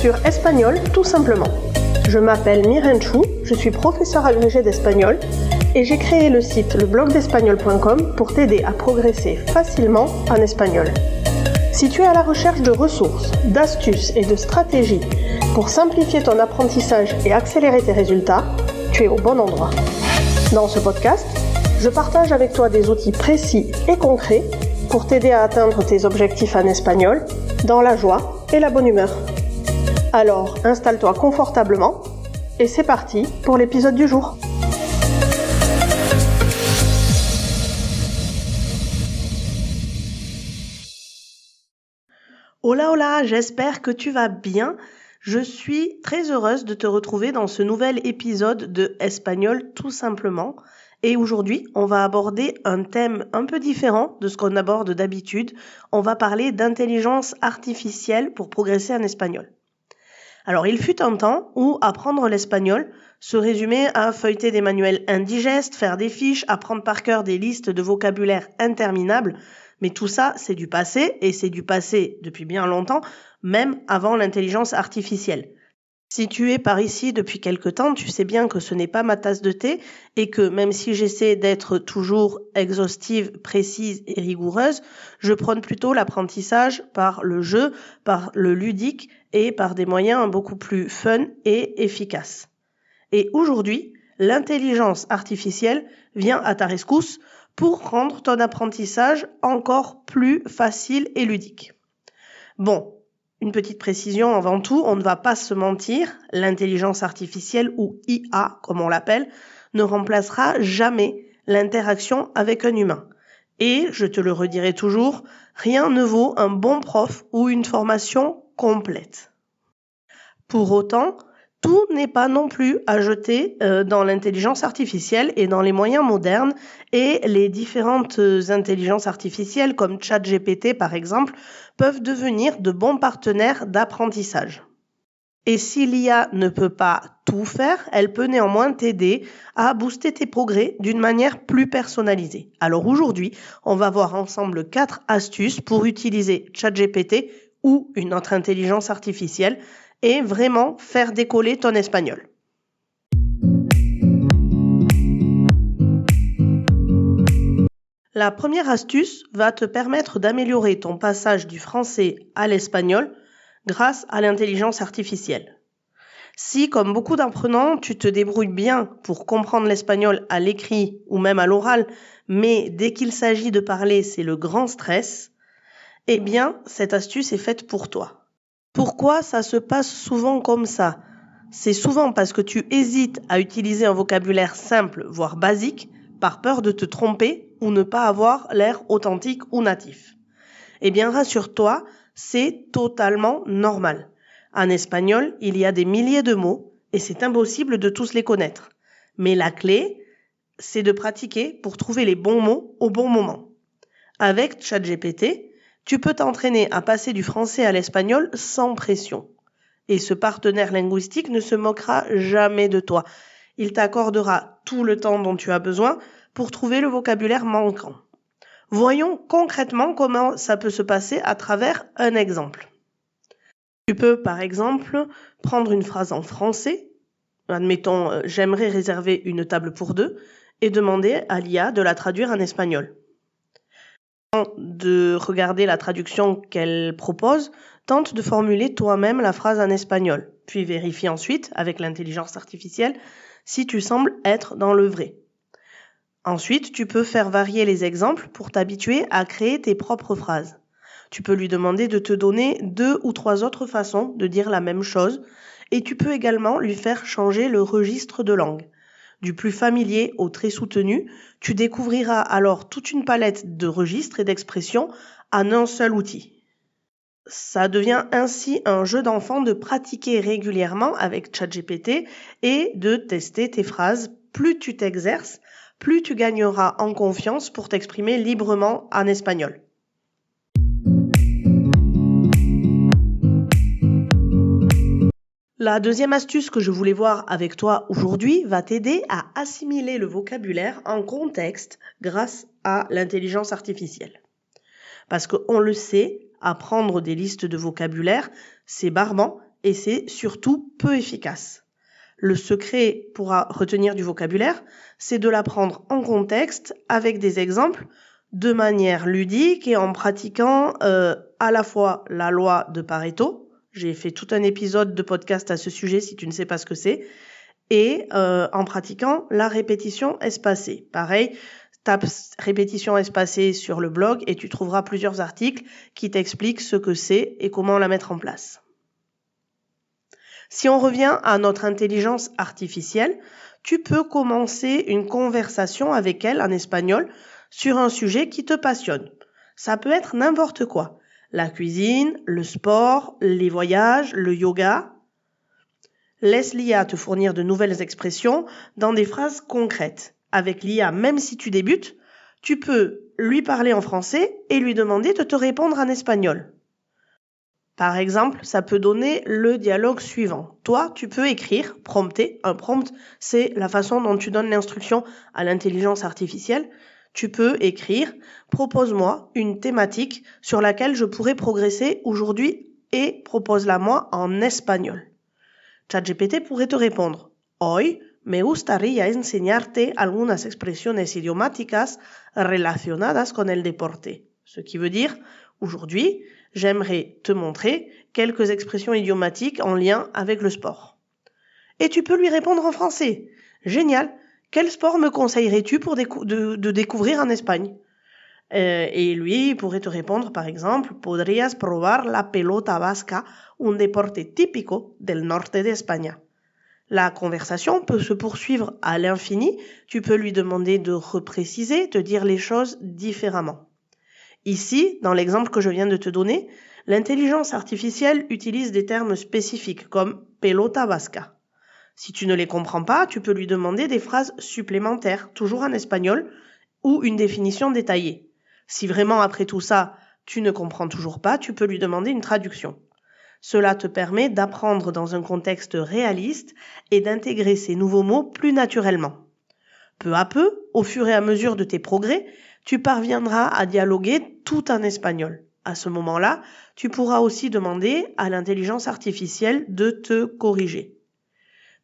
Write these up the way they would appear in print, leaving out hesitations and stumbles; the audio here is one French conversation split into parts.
sur Espagnol tout simplement. Je m'appelle Miren Chou, je suis professeure agrégée d'espagnol et j'ai créé le site leblogdespagnol.com pour t'aider à progresser facilement en espagnol. Si tu es à la recherche de ressources, d'astuces et de stratégies pour simplifier ton apprentissage et accélérer tes résultats, tu es au bon endroit. Dans ce podcast, je partage avec toi des outils précis et concrets pour t'aider à atteindre tes objectifs en espagnol dans la joie et la bonne humeur. Alors, installe-toi confortablement et c'est parti pour l'épisode du jour. Hola hola, j'espère que tu vas bien. Je suis très heureuse de te retrouver dans ce nouvel épisode de Espagnol tout simplement. Et aujourd'hui, on va aborder un thème un peu différent de ce qu'on aborde d'habitude. On va parler d'intelligence artificielle pour progresser en espagnol. Alors, il fut un temps où apprendre l'espagnol se résumait à feuilleter des manuels indigestes, faire des fiches, apprendre par cœur des listes de vocabulaire interminables. Mais tout ça, c'est du passé, et c'est du passé depuis bien longtemps, même avant l'intelligence artificielle. Si tu es par ici depuis quelque temps, tu sais bien que ce n'est pas ma tasse de thé et que même si j'essaie d'être toujours exhaustive, précise et rigoureuse, je prône plutôt l'apprentissage par le jeu, par le ludique et par des moyens beaucoup plus fun et efficaces. Et aujourd'hui, l'intelligence artificielle vient à ta rescousse pour rendre ton apprentissage encore plus facile et ludique. Bon, une petite précision avant tout, on ne va pas se mentir, l'intelligence artificielle ou IA comme on l'appelle, ne remplacera jamais l'interaction avec un humain. Et, je te le redirai toujours, rien ne vaut un bon prof ou une formation complète. Pour autant, tout n'est pas non plus à jeter dans l'intelligence artificielle et dans les moyens modernes et les différentes intelligences artificielles comme ChatGPT par exemple peuvent devenir de bons partenaires d'apprentissage. Et si l'IA ne peut pas tout faire, elle peut néanmoins t'aider à booster tes progrès d'une manière plus personnalisée. Alors aujourd'hui, on va voir ensemble 4 astuces pour utiliser ChatGPT ou une autre intelligence artificielle et vraiment faire décoller ton espagnol. La première astuce va te permettre d'améliorer ton passage du français à l'espagnol grâce à l'intelligence artificielle. Si, comme beaucoup d'apprenants, tu te débrouilles bien pour comprendre l'espagnol à l'écrit ou même à l'oral, mais dès qu'il s'agit de parler, c'est le grand stress, eh bien, cette astuce est faite pour toi. Pourquoi ça se passe souvent comme ça ? C'est souvent parce que tu hésites à utiliser un vocabulaire simple, voire basique, par peur de te tromper ou ne pas avoir l'air authentique ou natif. Eh bien, rassure-toi, c'est totalement normal. En espagnol, il y a des milliers de mots et c'est impossible de tous les connaître. Mais la clé, c'est de pratiquer pour trouver les bons mots au bon moment. Avec ChatGPT, tu peux t'entraîner à passer du français à l'espagnol sans pression. Et ce partenaire linguistique ne se moquera jamais de toi. Il t'accordera tout le temps dont tu as besoin pour trouver le vocabulaire manquant. Voyons concrètement comment ça peut se passer à travers un exemple. Tu peux par exemple prendre une phrase en français, admettons j'aimerais réserver une table pour 2 et demander à l'IA de la traduire en espagnol. De regarder la traduction qu'elle propose, tente de formuler toi-même la phrase en espagnol, puis vérifie ensuite, avec l'intelligence artificielle, si tu sembles être dans le vrai. Ensuite, tu peux faire varier les exemples pour t'habituer à créer tes propres phrases. Tu peux lui demander de te donner 2 ou 3 autres façons de dire la même chose, et tu peux également lui faire changer le registre de langue. Du plus familier au très soutenu, tu découvriras alors toute une palette de registres et d'expressions en un seul outil. Ça devient ainsi un jeu d'enfant de pratiquer régulièrement avec ChatGPT et de tester tes phrases. Plus tu t'exerces, plus tu gagneras en confiance pour t'exprimer librement en espagnol. La deuxième astuce que je voulais voir avec toi aujourd'hui va t'aider à assimiler le vocabulaire en contexte grâce à l'intelligence artificielle. Parce qu'on le sait, apprendre des listes de vocabulaire, c'est barbant et c'est surtout peu efficace. Le secret pour retenir du vocabulaire, c'est de l'apprendre en contexte avec des exemples de manière ludique et en pratiquant à la fois la loi de Pareto. J'ai fait tout un épisode de podcast à ce sujet si tu ne sais pas ce que c'est. Et en pratiquant la répétition espacée. Pareil, tape répétition espacée sur le blog et tu trouveras plusieurs articles qui t'expliquent ce que c'est et comment la mettre en place. Si on revient à notre intelligence artificielle, tu peux commencer une conversation avec elle en espagnol sur un sujet qui te passionne. Ça peut être n'importe quoi. La cuisine, le sport, les voyages, le yoga. Laisse l'IA te fournir de nouvelles expressions dans des phrases concrètes. Avec l'IA, même si tu débutes, tu peux lui parler en français et lui demander de te répondre en espagnol. Par exemple, ça peut donner le dialogue suivant. Toi, tu peux écrire, prompter. Un prompt, c'est la façon dont tu donnes l'instruction à l'intelligence artificielle. Tu peux écrire, propose-moi une thématique sur laquelle je pourrais progresser aujourd'hui et propose-la moi en espagnol. ChatGPT pourrait te répondre « Hoy me gustaría enseñarte algunas expresiones idiomáticas relacionadas con el deporte ». Ce qui veut dire « Aujourd'hui, j'aimerais te montrer quelques expressions idiomatiques en lien avec le sport ». Et tu peux lui répondre en français. Génial. Quel sport me conseillerais-tu pour de découvrir en Espagne? Et lui pourrait te répondre, par exemple, podrías probar la pelota vasca, un deporte típico del norte de España. La conversation peut se poursuivre à l'infini. Tu peux lui demander de repréciser, de dire les choses différemment. Ici, dans l'exemple que je viens de te donner, l'intelligence artificielle utilise des termes spécifiques comme pelota vasca. Si tu ne les comprends pas, tu peux lui demander des phrases supplémentaires, toujours en espagnol, ou une définition détaillée. Si vraiment après tout ça, tu ne comprends toujours pas, tu peux lui demander une traduction. Cela te permet d'apprendre dans un contexte réaliste et d'intégrer ces nouveaux mots plus naturellement. Peu à peu, au fur et à mesure de tes progrès, tu parviendras à dialoguer tout en espagnol. À ce moment-là, tu pourras aussi demander à l'intelligence artificielle de te corriger.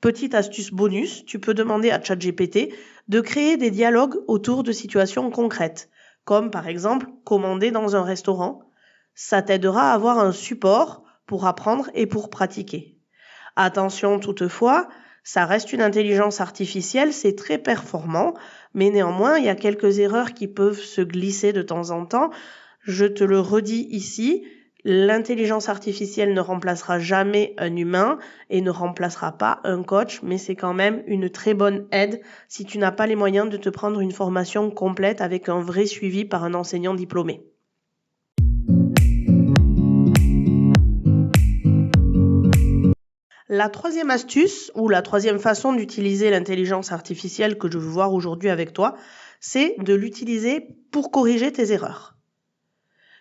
Petite astuce bonus, tu peux demander à ChatGPT de créer des dialogues autour de situations concrètes, comme par exemple commander dans un restaurant. Ça t'aidera à avoir un support pour apprendre et pour pratiquer. Attention toutefois, ça reste une intelligence artificielle, c'est très performant, mais néanmoins, il y a quelques erreurs qui peuvent se glisser de temps en temps. Je te le redis ici, l'intelligence artificielle ne remplacera jamais un humain et ne remplacera pas un coach, mais c'est quand même une très bonne aide si tu n'as pas les moyens de te prendre une formation complète avec un vrai suivi par un enseignant diplômé. La troisième astuce ou la troisième façon d'utiliser l'intelligence artificielle que je veux voir aujourd'hui avec toi, c'est de l'utiliser pour corriger tes erreurs.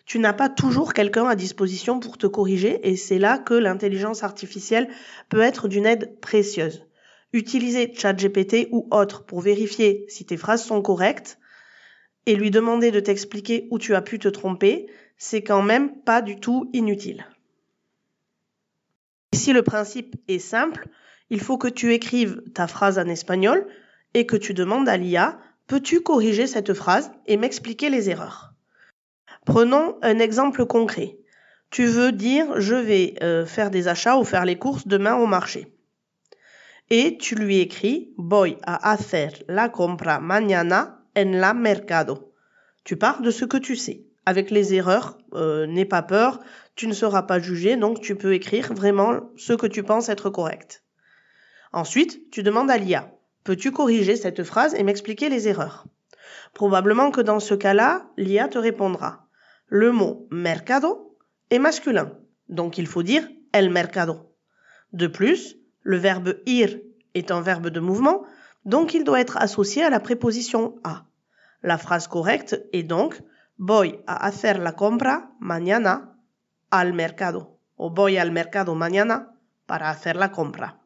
Tu n'as pas toujours quelqu'un à disposition pour te corriger et c'est là que l'intelligence artificielle peut être d'une aide précieuse. Utiliser ChatGPT ou autre pour vérifier si tes phrases sont correctes et lui demander de t'expliquer où tu as pu te tromper, c'est quand même pas du tout inutile. Ici, le principe est simple. Il faut que tu écrives ta phrase en espagnol et que tu demandes à l'IA « Peux-tu corriger cette phrase et m'expliquer les erreurs ?» Prenons un exemple concret. Tu veux dire « Je vais faire des achats ou faire les courses demain au marché. » Et tu lui écris « Voy a hacer la compra mañana en la mercado. » Tu pars de ce que tu sais. Avec les erreurs, n'aie pas peur, tu ne seras pas jugé, donc tu peux écrire vraiment ce que tu penses être correct. Ensuite, tu demandes à l'IA, peux-tu corriger cette phrase et m'expliquer les erreurs? Probablement que dans ce cas-là, l'IA te répondra. Le mot mercado est masculin, donc il faut dire el mercado. De plus, le verbe ir est un verbe de mouvement, donc il doit être associé à la préposition a. La phrase correcte est donc Voy a hacer la compra mañana al mercado. O voy al mercado mañana para hacer la compra.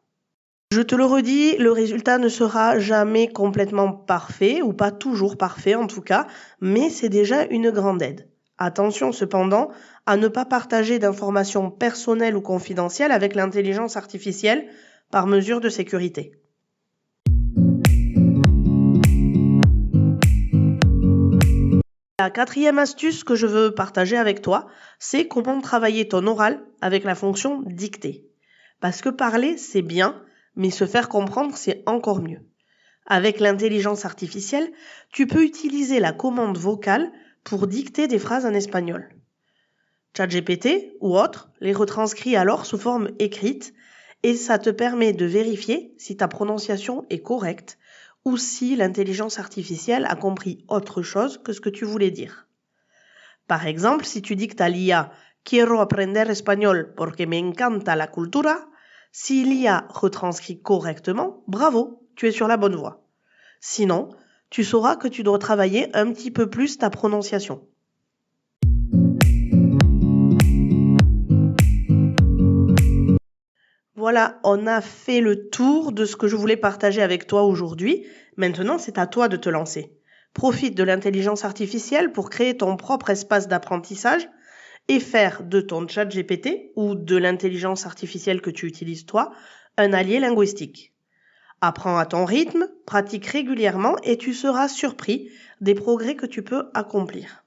Je te le redis, le résultat ne sera jamais complètement parfait, ou pas toujours parfait en tout cas, mais c'est déjà une grande aide. Attention cependant à ne pas partager d'informations personnelles ou confidentielles avec l'intelligence artificielle par mesure de sécurité. La quatrième astuce que je veux partager avec toi, c'est comment travailler ton oral avec la fonction dictée. Parce que parler, c'est bien, mais se faire comprendre, c'est encore mieux. Avec l'intelligence artificielle, tu peux utiliser la commande vocale pour dicter des phrases en espagnol. ChatGPT ou autre les retranscrit alors sous forme écrite et ça te permet de vérifier si ta prononciation est correcte ou si l'intelligence artificielle a compris autre chose que ce que tu voulais dire. Par exemple, si tu dictes à l'IA « Quiero aprender español porque me encanta la cultura », si l'IA retranscrit correctement, bravo, tu es sur la bonne voie. Sinon, tu sauras que tu dois travailler un petit peu plus ta prononciation. Voilà, on a fait le tour de ce que je voulais partager avec toi aujourd'hui. Maintenant, c'est à toi de te lancer. Profite de l'intelligence artificielle pour créer ton propre espace d'apprentissage et faire de ton chat GPT ou de l'intelligence artificielle que tu utilises toi un allié linguistique. Apprends à ton rythme, pratique régulièrement et tu seras surpris des progrès que tu peux accomplir.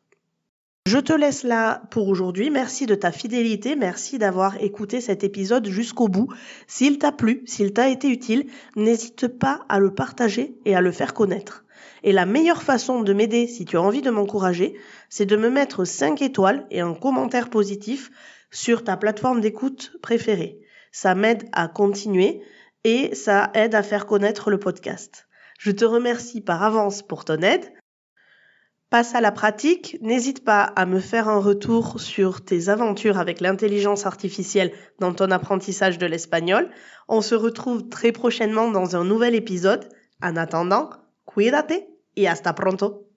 Je te laisse là pour aujourd'hui. Merci de ta fidélité. Merci d'avoir écouté cet épisode jusqu'au bout. S'il t'a plu, s'il t'a été utile, n'hésite pas à le partager et à le faire connaître. Et la meilleure façon de m'aider si tu as envie de m'encourager, c'est de me mettre 5 étoiles et un commentaire positif sur ta plateforme d'écoute préférée. Ça m'aide à continuer et ça aide à faire connaître le podcast. Je te remercie par avance pour ton aide. Passe à la pratique, n'hésite pas à me faire un retour sur tes aventures avec l'intelligence artificielle dans ton apprentissage de l'espagnol. On se retrouve très prochainement dans un nouvel épisode. En attendant, cuídate y hasta pronto.